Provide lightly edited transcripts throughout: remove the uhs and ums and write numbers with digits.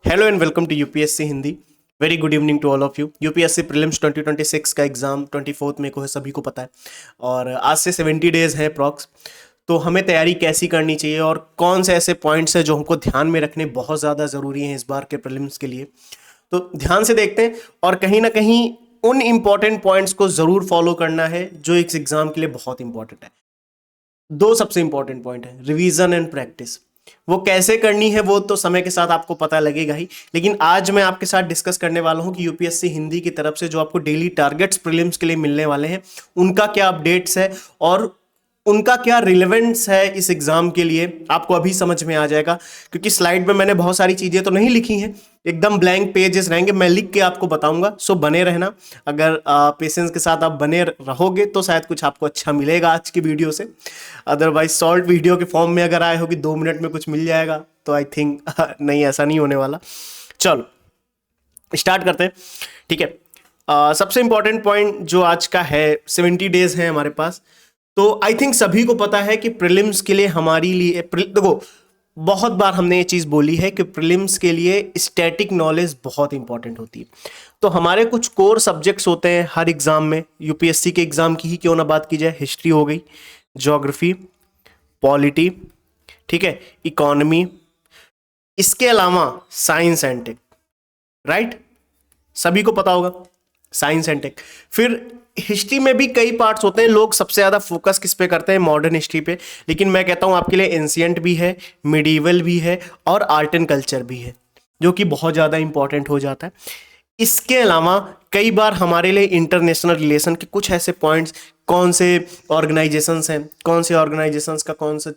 Hello and welcome to UPSC Hindi. Very good evening to all of you. UPSC prelims 2026 का exam 24 मई को है, सभी को पता है। और आज से 70 डेज है अप्रॉक्स। तो हमें तैयारी कैसी करनी चाहिए और कौन से ऐसे पॉइंट्स हैं जो हमको ध्यान में रखने बहुत ज़्यादा ज़रूरी हैं इस बार के प्रीलिम्स के लिए, तो ध्यान से देखते हैं। और कहीं ना कहीं उन इंपॉर्टेंट पॉइंट्स को ज़रूर फॉलो करना है जो इस एग्ज़ाम के लिए बहुत इंपॉर्टेंट है। दो सबसे इंपॉर्टेंट पॉइंट है, रिवीजन एंड प्रैक्टिस। वो कैसे करनी है वो तो समय के साथ आपको पता लगेगा ही, लेकिन आज मैं आपके साथ डिस्कस करने वाला हूं कि यूपीएससी हिंदी की तरफ से जो आपको डेली टारगेट्स प्रीलिम्स के लिए मिलने वाले हैं उनका क्या अपडेट्स है और उनका क्या रिलेवेंस है इस एग्जाम के लिए, आपको अभी समझ में आ जाएगा। क्योंकि स्लाइड में मैंने बहुत सारी चीजें तो नहीं लिखी हैं, एकदम ब्लैंक पेजेस रहेंगे, मैं लिख के आपको बताऊंगा। सो बने रहना, अगर पेशेंस के साथ आप बने रहोगे तो शायद कुछ आपको अच्छा मिलेगा आज की वीडियो से। अदरवाइज शॉर्ट वीडियो के फॉर्म में अगर आए हो कि 2 मिनट में कुछ मिल जाएगा तो आई थिंक नहीं, ऐसा नहीं होने वाला। चलो स्टार्ट करते हैं, ठीक है। सबसे इंपॉर्टेंट पॉइंट जो आज का है, 70 डेज है हमारे पास। तो आई थिंक सभी को पता है कि प्रीलिम्स के लिए हमारी लिए देखो, बहुत बार हमने ये चीज़ बोली है कि प्रीलिम्स के लिए स्टैटिक नॉलेज बहुत इंपॉर्टेंट होती है। तो हमारे कुछ कोर सब्जेक्ट्स होते हैं हर एग्जाम में, यूपीएससी के एग्जाम की ही क्यों ना बात की जाए, हिस्ट्री हो गई, ज्योग्राफी, पॉलिटी, ठीक है, इकोनॉमी, इसके अलावा साइंस एंड टेक, राइट, सभी को पता होगा साइंस एंड टेक। फिर हिस्ट्री में भी कई पार्ट्स होते हैं, लोग सबसे ज़्यादा फोकस किस पे करते हैं, मॉडर्न हिस्ट्री पे, लेकिन मैं कहता हूँ आपके लिए एंशिएंट भी है, मिडीवल भी है और आर्ट एंड कल्चर भी है, जो कि बहुत ज़्यादा इंपॉर्टेंट हो जाता है। इसके अलावा कई बार हमारे लिए इंटरनेशनल रिलेशन के कुछ ऐसे पॉइंट्स, कौन से ऑर्गेनाइजेशंस हैं, कौन से ऑर्गेनाइजेशंस का कौन सा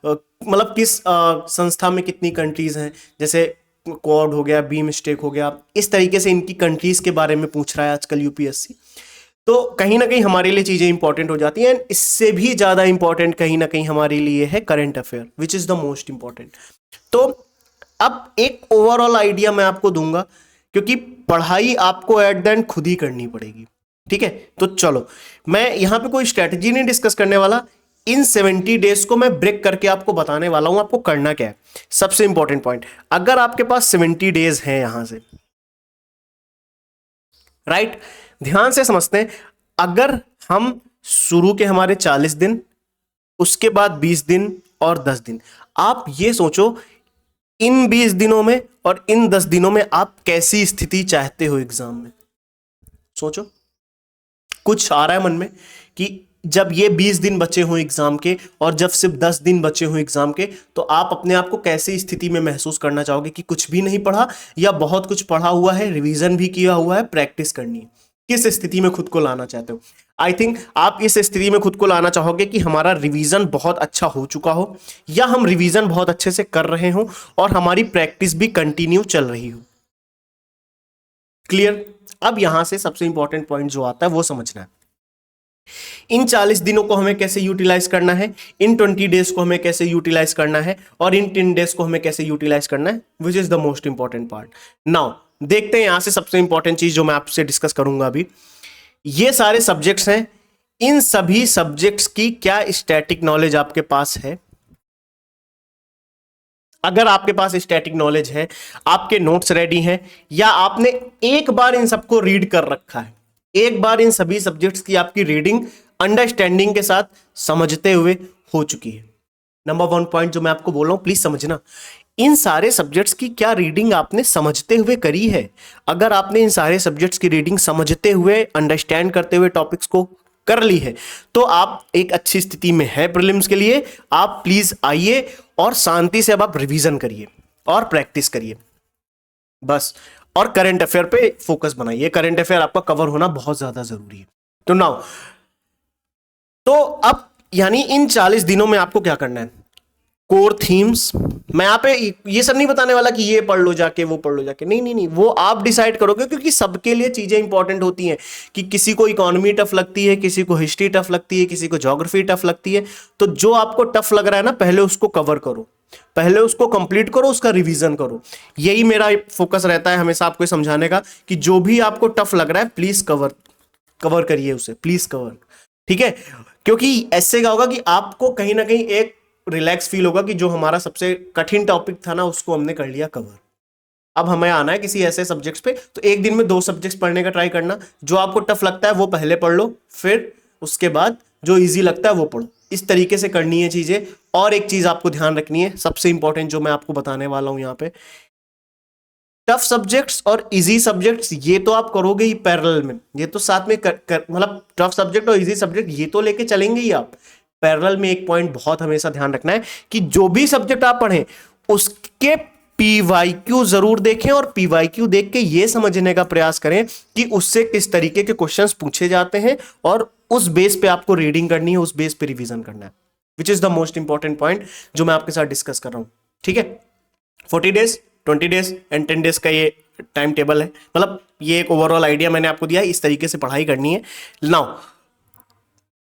मतलब किस संस्था में कितनी कंट्रीज हैं, जैसे क्वाड हो गया, बीम स्टेक हो गया, इस तरीके से इनकी कंट्रीज के बारे में पूछ रहा है आजकल यूपीएससी। तो कहीं ना कहीं हमारे लिए चीज़ें इंपॉर्टेंट हो जाती हैं। इससे भी ज़्यादा इंपॉर्टेंट कहीं ना कहीं हमारे लिए है current affair, which is the most important. तो अब एक ओवरऑल आइडिया मैं आपको दूंगा, क्योंकि पढ़ाई आपको एट द एंड खुद ही करनी पड़ेगी, ठीक है। तो चलो, मैं यहां पे कोई स्ट्रेटजी नहीं डिस्कस करने वाला, इन 70 डेज को मैं ब्रेक करके आपको बताने वाला हूं आपको करना क्या है। सबसे इंपॉर्टेंट पॉइंट, अगर आपके पास 70 डेज हैं यहां से, राइट, ध्यान से समझते हैं। अगर हम शुरू के हमारे 40 दिन, उसके बाद 20 दिन और 10 दिन, आप ये सोचो इन 20 दिनों में और इन 10 दिनों में आप कैसी स्थिति चाहते हो एग्जाम में। सोचो, कुछ आ रहा है मन में कि जब ये 20 दिन बचे हों एग्जाम के और जब सिर्फ 10 दिन बचे हों एग्जाम के, तो आप अपने आप को कैसी स्थिति में महसूस करना चाहोगे कि कुछ भी नहीं पढ़ा या बहुत कुछ पढ़ा हुआ है, रिवीजन भी किया हुआ है, प्रैक्टिस करनी है। किस स्थिति में खुद को लाना चाहते हो? आई थिंक आप इस स्थिति में खुद को लाना चाहोगे कि हमारा रिवीजन बहुत अच्छा हो चुका हो, या हम रिवीजन बहुत अच्छे से कर रहे हो और हमारी प्रैक्टिस भी कंटिन्यू चल रही हो। क्लियर? अब यहां से सबसे इंपॉर्टेंट पॉइंट जो आता है वो समझना है। इन 40 दिनों को हमें कैसे यूटिलाइज करना है, इन 20 डेज को हमें कैसे यूटिलाइज करना है और इन 10 डेज को हमें कैसे यूटिलाइज करना है, which is the most important part. Now देखते हैं यहां से सबसे इंपॉर्टेंट चीज जो मैं आपसे डिस्कस करूंगा अभी। ये सारे सब्जेक्ट्स हैं, इन सभी सब्जेक्ट्स की क्या स्टैटिक नॉलेज आपके पास है? अगर आपके पास स्टैटिक नॉलेज है, आपके नोट्स रेडी हैं, या आपने एक बार इन सबको रीड कर रखा है, एक बार इन सभी सब्जेक्ट्स की आपकी रीडिंग अंडरस्टैंडिंग के साथ समझते हुए हो चुकी है। नंबर 1 पॉइंट जो मैं आपको बोल रहा हूं, प्लीज समझना, इन सारे सब्जेक्ट्स की क्या रीडिंग आपने समझते हुए करी है? अगर आपने इन सारे सब्जेक्ट्स की रीडिंग समझते हुए, अंडरस्टैंड करते हुए टॉपिक्स को कर ली है, तो आप एक अच्छी स्थिति में है प्रीलिम्स के लिए। आप प्लीज आइए और शांति से अब आप रिवीजन करिए और प्रैक्टिस करिए बस। और करंट अफेयर पे फोकस बनाइए, करंट अफेयर आपका कवर होना बहुत ज्यादा जरूरी है। तो नाउ, तो अब यानी इन 40 दिनों में आपको क्या करना है, कोर थीम्स, मैं यहाँ पे ये सब नहीं बताने वाला कि ये पढ़ लो जाके, वो पढ़ लो जाके, नहीं नहीं नहीं, वो आप डिसाइड करोगे, क्योंकि सबके लिए चीजें इंपॉर्टेंट होती हैं। कि किसी को इकोनॉमी टफ लगती है, किसी को हिस्ट्री टफ लगती है, किसी को ज्योग्राफी टफ लगती है। तो जो आपको टफ लग रहा है ना, पहले उसको कवर करो, पहले उसको कंप्लीट करो, उसका रिवीजन करो। यही मेरा फोकस रहता है हमेशा आपको समझाने का, कि जो भी आपको टफ लग रहा है प्लीज कवर करिए उसे, प्लीज कवर, ठीक है। क्योंकि ऐसे क्या होगा कि आपको कहीं ना कहीं एक रिलैक्स फील होगा कि जो हमारा सबसे कठिन टॉपिक था ना, उसको हमने कर लिया कवर। अब हमें आना है किसी ऐसे सब्जेक्ट्स पे, तो एक दिन में 2 सब्जेक्ट्स पढ़ने का ट्राई करना। जो आपको टफ लगता है वो पहले पढ़ लो, फिर उसके बाद जो इजी लगता है वो पढ़ो। इस तरीके से करनी है चीजें। और एक चीज आपको ध्यान रखनी है, सबसे इंपॉर्टेंट जो मैं आपको बताने वाला हूं यहाँ पे, टफ सब्जेक्ट्स और इजी सब्जेक्ट्स ये तो आप करोगे ही पैरेलल में, ये तो साथ में मतलब टफ सब्जेक्ट और इजी सब्जेक्ट ये तो लेके चलेंगे ही आप पैरेलल में। एक पॉइंट बहुत हमेशा ध्यान रखना है कि जो भी सब्जेक्ट आप पढ़ें उसके पीवाईक्यू जरूर देखें, और पीवाईक्यू देख के ये समझने का प्रयास करें कि उससे किस तरीके के क्वेश्चंस पूछे जाते हैं, और उस बेस पे आपको रीडिंग करनी है, उस बेस पे रिवीजन करना है, which is the most important point जो मैं आपके साथ डिस्कस कर रहा हूं। ठीक है, 40 डेज 20 डेज एंड 10 डेज का ये टाइम टेबल है, मतलब ये एक ओवरऑल आइडिया मैंने आपको दिया है, इस तरीके से पढ़ाई करनी है। नाउ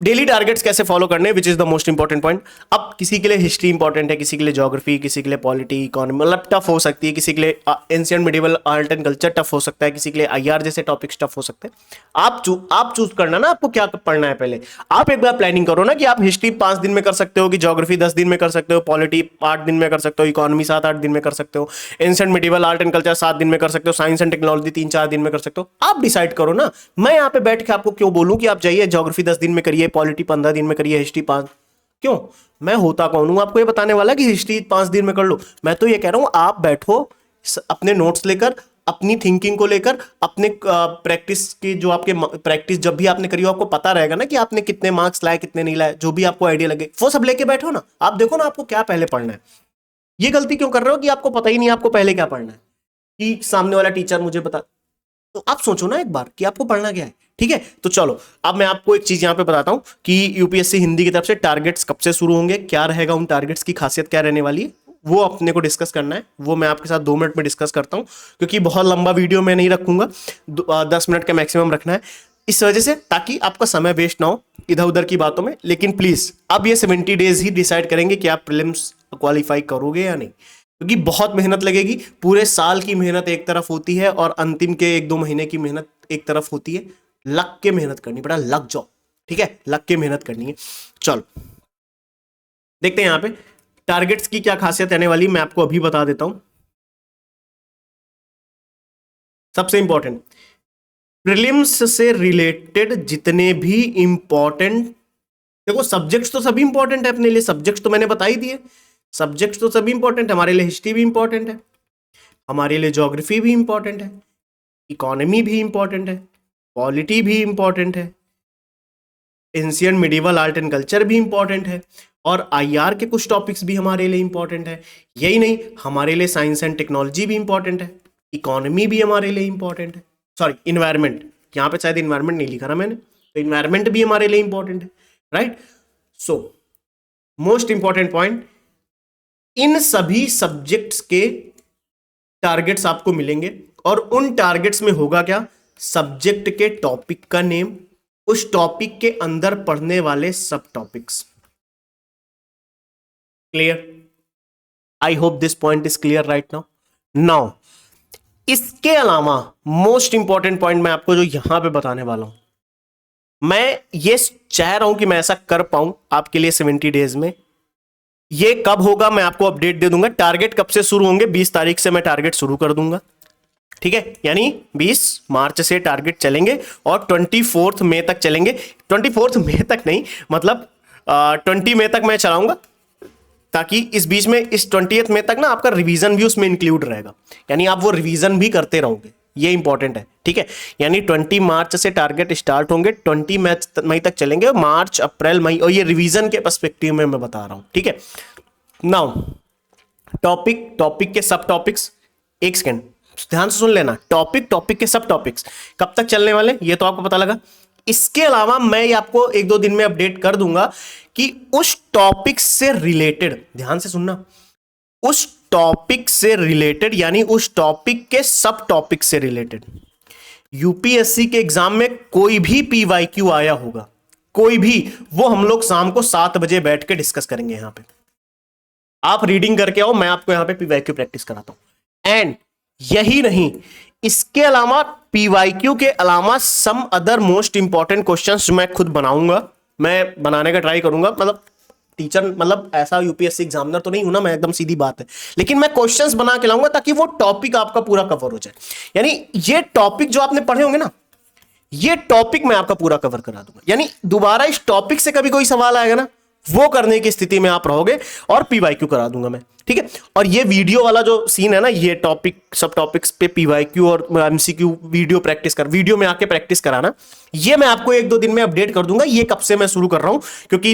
डेली टारगेट्स कैसे फॉलो करने, विच is the most important point. अब किसी के लिए हिस्ट्री इंपॉर्टेंट है, किसी के लिए ज्योग्राफी, किसी के लिए पॉलिटी इकोनॉमी, मतलब टफ हो सकती है, किसी के लिए ancient medieval art and culture tough हो सकता है, किसी के लिए आईआर जैसे टॉपिक्स टफ हो सकते हैं। आप चूज करना ना आपको क्या पढ़ना है। पहले आप एक बार प्लानिंग करो ना कि आप हिस्ट्री 5 दिन में कर सकते हो, कि ज्योग्राफी 10 दिन में कर सकते हो, पॉलिटी 8 दिन में कर सकते हो, इकोनॉमी 7-8 दिन में कर सकते हो, ancient medieval art and culture 7 दिन में कर सकते हो, साइंस एंड टेक्नोलॉजी 3-4 दिन में कर सकते हो। आप डिसाइड करो ना। मैं यहाँ पे बैठ के आपको क्यों बोलूं कि आप जाइए ज्योग्राफी 10 दिन में करिए, पॉलिटी 15 दिन में करिए, हिस्ट्री 5, क्यों? मैं होता कौन हूं आपको ये बताने वाला कि हिस्ट्री 5 दिन में कर लो? मैं तो ये कह रहा हूं आप बैठो अपने नोट्स लेकर, अपनी थिंकिंग को लेकर, अपने प्रैक्टिस की जो आपके प्रैक्टिस जब भी आपने करी हो आपको पता रहेगा ना कि आपने कितने मार्क्स लाए कितने नहीं लाए, जो भी आपको आइडिया लगे वो सब लेके बैठो ना। आप देखो ना आपको क्या पहले पढ़ना है। ये गलती क्यों कर रहे हो कि आपको पता ही नहीं आपको पहले क्या पढ़ना है, कि सामने वाला टीचर मुझे बता। तो आप सोचो ना एक बार कि आपको पढ़ना क्या है। ठीक है, तो चलो अब मैं आपको एक चीज यहां पे बताता हूं कि यूपीएससी हिंदी की तरफ से टारगेट्स कब से शुरू होंगे, क्या रहेगा, उन टारगेट्स की खासियत क्या रहने वाली है, वो अपने को डिस्कस करना है। वो मैं आपके साथ 2 मिनट में डिस्कस करता हूं, क्योंकि बहुत लंबा वीडियो मैं नहीं रखूंगा, 10 मिनट का मैक्सिमम रखना है, इस वजह से, ताकि आपका समय वेस्ट ना हो इधर उधर की बातों में। लेकिन प्लीज अब ये 70 डेज ही डिसाइड करेंगे कि आप प्रीलिम्स क्वालिफाई करोगे या नहीं, क्योंकि बहुत मेहनत लगेगी। पूरे साल की मेहनत एक तरफ होती है और अंतिम के 1-2 महीने की मेहनत एक तरफ होती है। लग के मेहनत करनी पड़ा, लग जाओ। ठीक है, लग के मेहनत करनी है। चलो देखते हैं यहां पे टारगेट्स की क्या खासियत रहने वाली, मैं आपको अभी बता देता हूं। सबसे इंपॉर्टेंट, प्रीलिम्स से रिलेटेड जितने भी इंपॉर्टेंट, देखो सब्जेक्ट्स तो सभी इंपॉर्टेंट है अपने लिए, सब्जेक्ट्स तो मैंने बता ही दिए, सब्जेक्ट्स तो सभी इंपॉर्टेंट है। हमारे लिए हिस्ट्री भी इंपॉर्टेंट है, हमारे लिए ज्योग्राफी भी इंपॉर्टेंट है, इकोनॉमी भी इंपॉर्टेंट है, पॉलिटी भी इंपॉर्टेंट है, ancient medieval art and culture भी इंपॉर्टेंट है, और आईआर के कुछ टॉपिक्स भी हमारे लिए इंपॉर्टेंट है। यही नहीं, हमारे लिए साइंस एंड टेक्नोलॉजी भी इंपॉर्टेंट है, इकोनॉमी भी हमारे लिए इंपॉर्टेंट है, सॉरी इन्वायरमेंट, यहाँ पे शायद इन्वायरमेंट नहीं लिखा ना मैंने, तो इन्वायरमेंट भी हमारे लिए इंपॉर्टेंट है, right. So most important point, इन सभी सब्जेक्ट्स के टारगेट्स आपको मिलेंगे, और उन टारगेट्स में होगा क्या, सब्जेक्ट के टॉपिक का नेम, उस टॉपिक के अंदर पढ़ने वाले सब topics. Clear? I hope this point is clear right now. Now इसके अलावा मोस्ट इंपॉर्टेंट पॉइंट मैं आपको जो यहां पे बताने वाला हूं, मैं ये चाह रहा हूं कि मैं ऐसा कर पाऊं आपके लिए 70 डेज में। ये कब होगा मैं आपको अपडेट दे दूंगा। टारगेट कब से शुरू होंगे, 20 तारीख से मैं टारगेट शुरू कर दूंगा। ठीक है, यानी 20 मार्च से टारगेट चलेंगे और 24 मई तक चलेंगे। 24 मई तक नहीं, मतलब 20 मई तक मैं चलाऊंगा, ताकि इस बीच में इस 20th मई तक ना आपका रिवीजन भी उसमें इंक्लूड रहेगा, यानी आप वो रिवीजन भी करते रहोगे। ये इंपॉर्टेंट है। ठीक है, यानी 20 मार्च से टारगेट स्टार्ट होंगे, 20 मई तक चलेंगे, मार्च अप्रैल मई, और ये रिवीजन के पर्सपेक्टिव में मैं बता रहा हूं। ठीक है, नाउ टॉपिक के सब टॉपिक्स, एक सेकेंड ध्यान से सुन लेना, टॉपिक के सब टॉपिक्स कब तक चलने वाले ये तो आपको पता लगा। इसके अलावा मैं ये आपको 1-2 दिन में अपडेट कर दूंगा कि उस टॉपिक से रिलेटेड, ध्यान से सुनना, उस टॉपिक से रिलेटेड यानी उस टॉपिक के सब टॉपिक से रिलेटेड यूपीएससी के एग्जाम में कोई भी पीवाईक्यू आया होगा, कोई भी, वो हम लोग शाम को 7 बजे बैठ के डिस्कस करेंगे। यहां पे आप रीडिंग करके आओ, मैं आपको यहां पे पीवाईक्यू प्रैक्टिस कराता हूं। एंड यही नहीं, इसके अलावा पीवाईक्यू के अलावा some other most important questions मैं खुद बनाऊंगा, मैं बनाने का ट्राई करूंगा, मतलब टीचर मतलब ऐसा यूपीएससी एग्जामिनर तो नहीं हूं ना मैं, एकदम सीधी बात है, लेकिन मैं क्वेश्चंस बना के लाऊंगा ताकि वो टॉपिक आपका पूरा कवर हो जाए। यानी ये टॉपिक जो आपने पढ़े होंगे ना, ये टॉपिक मैं आपका पूरा कवर करा दूंगा। यानी दोबारा इस टॉपिक से कभी कोई सवाल आएगा ना, वो करने की स्थिति में आप रहोगे, और पीवाईक्यू करा दूंगा मैं, ठीक है। और ये वीडियो वाला जो सीन है ना, ये टॉपिक सब टॉपिक्स पे पीवाईक्यू और एमसीक्यू वीडियो प्रैक्टिस कर, वीडियो में आके प्रैक्टिस कराना, ये मैं आपको 1-2 दिन में अपडेट कर दूंगा। ये कब से मैं शुरू कर रहा हूं, क्योंकि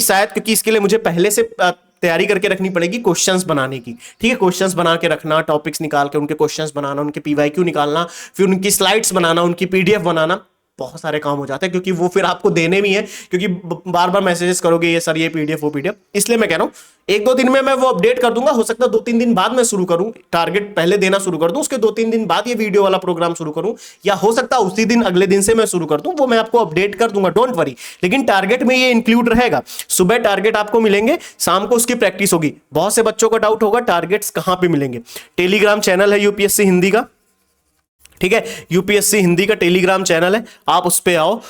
इसके लिए मुझे पहले से तैयारी करके रखनी पड़ेगी क्वेश्चंस बनाने की, ठीक है। क्वेश्चंस बना के रखना, टॉपिक्स निकाल के उनके क्वेश्चंस बनाना, उनके पीवाईक्यू निकालना, फिर उनकी स्लाइड्स बनाना, उनकी पीडीएफ बनाना, बहुत सारे काम हो जाते हैं, क्योंकि वो फिर आपको देने भी है, क्योंकि बार बार मैसेजेस करोगे ये सर ये पीडीएफ वो पीडीएफ, इसलिए मैं कह रहा हूं 1-2 दिन में मैं वो अपडेट कर दूंगा। हो सकता है 2-3 दिन बाद मैं शुरू करूं, टारगेट पहले देना शुरू कर दूं, उसके 2-3 दिन बाद ये वीडियो वाला प्रोग्राम शुरू करूं, या हो सकता है उसी दिन अगले दिन से मैं शुरू कर दूं, वो मैं आपको अपडेट कर दूंगा, डोंट वरी। लेकिन टारगेट में ये इंक्लूड रहेगा, सुबह टारगेट आपको मिलेंगे, शाम को उसकी प्रैक्टिस होगी। बहुत से बच्चों का डाउट होगा टारगेट्स कहां पर मिलेंगे, टेलीग्राम चैनल है यूपीएससी हिंदी का, ठीक है। यूपीएससी हिंदी का टेलीग्राम चैनल है, आप उस पे आओ।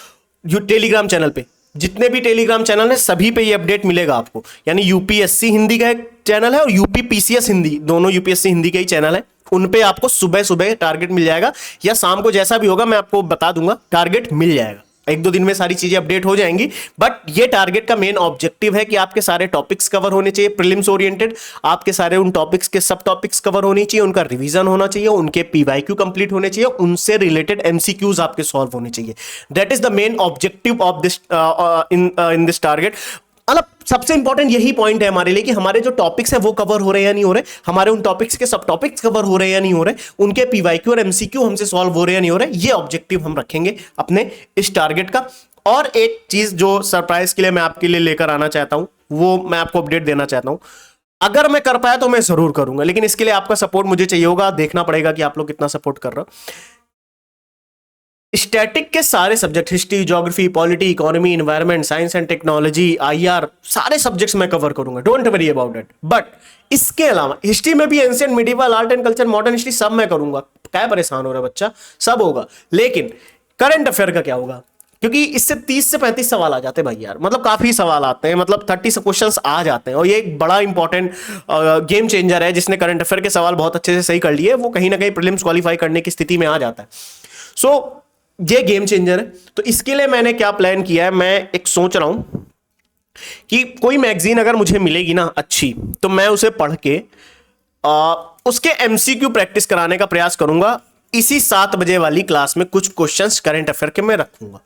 टेलीग्राम चैनल पे जितने भी टेलीग्राम चैनल है सभी पे ये अपडेट मिलेगा आपको। यानी यूपीएससी हिंदी का एक चैनल है और यूपी पीसीएस हिंदी, दोनों यूपीएससी हिंदी के ही चैनल है, उन पे आपको सुबह सुबह टारगेट मिल जाएगा, या शाम को जैसा भी होगा मैं आपको बता दूंगा, टारगेट मिल जाएगा। 1-2 दिन में सारी चीजें अपडेट हो जाएंगी, बट ये टारगेट का मेन ऑब्जेक्टिव है कि आपके सारे टॉपिक्स कवर होने चाहिए, प्रीलिम्स ओरिएंटेड, आपके सारे उन टॉपिक्स के सब टॉपिक्स कवर होने चाहिए, उनका रिवीजन होना चाहिए, उनके पीवाईक्यू कंप्लीट होने चाहिए, उनसे रिलेटेड एमसीक्यूज आपके सॉल्व होने चाहिए। That is the main objective of this in this target. मतलब सबसे इंपॉर्टेंट यही पॉइंट है हमारे लिए कि हमारे जो टॉपिक्स हैं वो कवर हो रहे हैं या नहीं हो रहे, हमारे उन टॉपिक्स के सब टॉपिक्स कवर हो रहे हैं या नहीं हो रहे, उनके पीवाईक्यू और एमसीक्यू हमसे सॉल्व हो रहे हैं या नहीं हो रहे, ये ऑब्जेक्टिव हम रखेंगे अपने इस टारगेट का। और एक चीज जो सरप्राइज के लिए मैं आपके लिए लेकर आना चाहता हूं, वो मैं आपको अपडेट देना चाहता हूं। अगर मैं कर पाया तो मैं जरूर करूंगा, लेकिन इसके लिए आपका सपोर्ट मुझे चाहिए होगा, देखना पड़ेगा कि आप लोग कितना सपोर्ट कर रहे हो। स्टैटिक के सारे subject, history, geography, polity, economy, environment, science and technology, IR, सारे सब्जेक्ट्स मैं कवर करूंगा, don't worry about it. But इसके अलावा हिस्ट्री में भी ancient, medieval, art and culture, modern history, सब मैं करूंगा। क्या परेशान हो रहा है बच्चा, सब होगा। लेकिन करंट अफेयर का क्या होगा, क्योंकि इससे 30 से 35 सवाल आ जाते हैं भाई यार, मतलब काफी सवाल आते हैं, मतलब 30 क्वेश्चंस आ जाते हैं, और ये एक बड़ा इंपॉर्टेंट गेम चेंजर है। जिसने करंट अफेयर के सवाल बहुत अच्छे से सही कर लिए, वो कहीं ना कहीं प्रीलिम्स क्वालिफाई करने की स्थिति में आ जाता है। सो ये गेम चेंजर है। तो इसके लिए मैंने क्या प्लान किया है, मैं एक सोच रहा हूं कि कोई मैगजीन अगर मुझे मिलेगी ना अच्छी, तो मैं उसे पढ़ के उसके एमसीक्यू प्रैक्टिस कराने का प्रयास करूंगा। इसी 7 बजे वाली क्लास में कुछ क्वेश्चंस करंट अफेयर के मैं रखूंगा।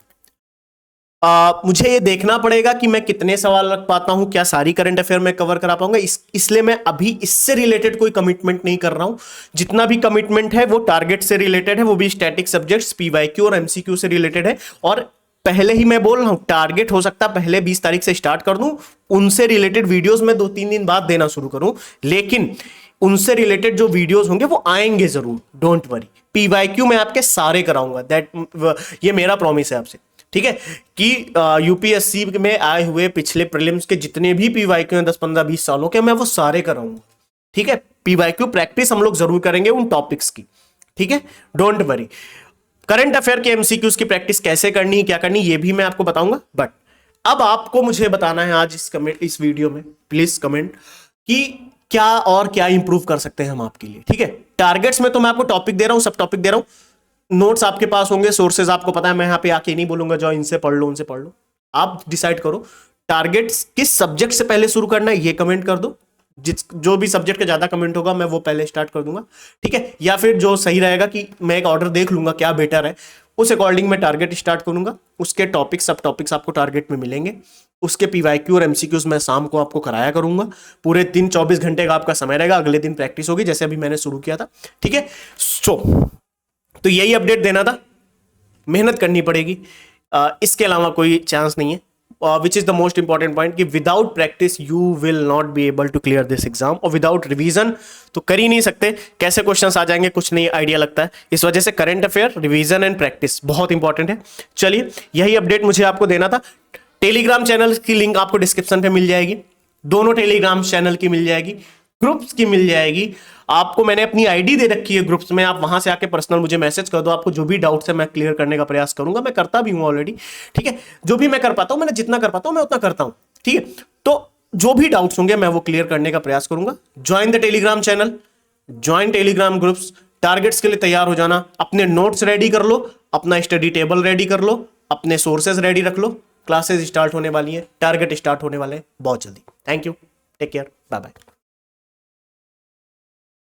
मुझे ये देखना पड़ेगा कि मैं कितने सवाल रख पाता हूं, क्या सारी करंट अफेयर में कवर करा पाऊंगा। इसलिए मैं अभी इससे रिलेटेड कोई कमिटमेंट नहीं कर रहा हूं। जितना भी कमिटमेंट है वो टारगेट से रिलेटेड है, वो भी स्टैटिक सब्जेक्ट्स, पीवाईक्यू और एमसीक्यू से रिलेटेड है। और पहले ही मैं बोल रहा हूं, टारगेट हो सकता है पहले 20 तारीख से स्टार्ट कर दूं, उनसे रिलेटेड वीडियोस मैं 2-3 दिन बाद देना शुरू करूं, लेकिन उनसे रिलेटेड जो वीडियोस होंगे वो आएंगे जरूर, डोंट वरी। पीवाईक्यू मैं आपके सारे कराऊंगा, ये मेरा प्रॉमिस है आपसे, ठीक है। कि यूपीएससी में आए हुए पिछले प्रीलिम्स के जितने भी पीवाईक्यू हैं 10, 15, 20 सालों के, मैं वो सारे कराऊंगा, ठीक है। पीवाईक्यू प्रैक्टिस हम लोग जरूर करेंगे उन टॉपिक्स की, ठीक है, डोंट वरी। करंट अफेयर के एमसीक्यूज की प्रैक्टिस कैसे करनी, क्या करनी, ये भी मैं आपको बताऊंगा। बट अब आपको मुझे बताना है आज इस वीडियो में, प्लीज कमेंट कि क्या और क्या इंप्रूव कर सकते हैं हम आपके लिए, ठीक है। टारगेट्स में तो मैं आपको टॉपिक दे रहा हूं, सब टॉपिक दे रहा हूं, नोट्स आपके पास होंगे, सोर्सेज आपको पता है, मैं यहां पे आके नहीं बोलूंगा जो इनसे पढ़ लो उनसे पढ़ लो, आप डिसाइड करो टारगेट्स किस सब्जेक्ट से पहले शुरू करना है, ये कमेंट कर दो। जो भी सब्जेक्ट का ज्यादा कमेंट होगा मैं वो पहले स्टार्ट कर दूंगा, ठीक है। या फिर जो सही रहेगा कि मैं एक ऑर्डर देख लूंगा क्या बेटर है, उस अकॉर्डिंग मैं टारगेट स्टार्ट करूंगा। उसके टॉपिक सब टॉपिक्स आपको टारगेट में मिलेंगे, उसके पीवाईक्यू और एमसीक्यूज मैं शाम को आपको कराया करूंगा। पूरे दिन 24 घंटे का आपका समय रहेगा, अगले दिन प्रैक्टिस होगी जैसे अभी मैंने शुरू किया था, ठीक है। तो यही अपडेट देना था, मेहनत करनी पड़ेगी, इसके अलावा कोई चांस नहीं है। Which is the most important point कि without practice you will not be able to clear this exam, और विदाउट रिवीजन तो कर ही नहीं सकते। कैसे क्वेश्चंस आ जाएंगे कुछ नहीं आइडिया लगता है, इस वजह से current affair, revision and practice बहुत इंपॉर्टेंट है। चलिए यही अपडेट मुझे आपको देना था। टेलीग्राम चैनल की लिंक आपको डिस्क्रिप्शन पे मिल जाएगी, दोनों टेलीग्राम चैनल की मिल जाएगी, ग्रुप्स की मिल जाएगी। आपको मैंने अपनी आईडी दे रखी है ग्रुप्स में, आप वहां से आके पर्सनल मुझे मैसेज कर दो, आपको जो भी डाउट्स है मैं क्लियर करने का प्रयास करूंगा, मैं करता भी हूं ऑलरेडी, ठीक है। जो भी मैं कर पाता हूं, मैंने जितना कर पाता हूं मैं उतना करता हूं, ठीक है। तो जो भी डाउट्स होंगे मैं वो क्लियर करने का प्रयास करूंगा। Join the Telegram channel, join Telegram groups, targets के लिए तैयार हो जाना, अपने नोट्स रेडी कर लो, अपना स्टडी टेबल रेडी कर लो, अपने सोर्सेज रेडी रख लो। क्लासेस स्टार्ट होने वाली हैं, टारगेट स्टार्ट होने वाले हैं बहुत जल्दी। Thank you, take care, bye bye.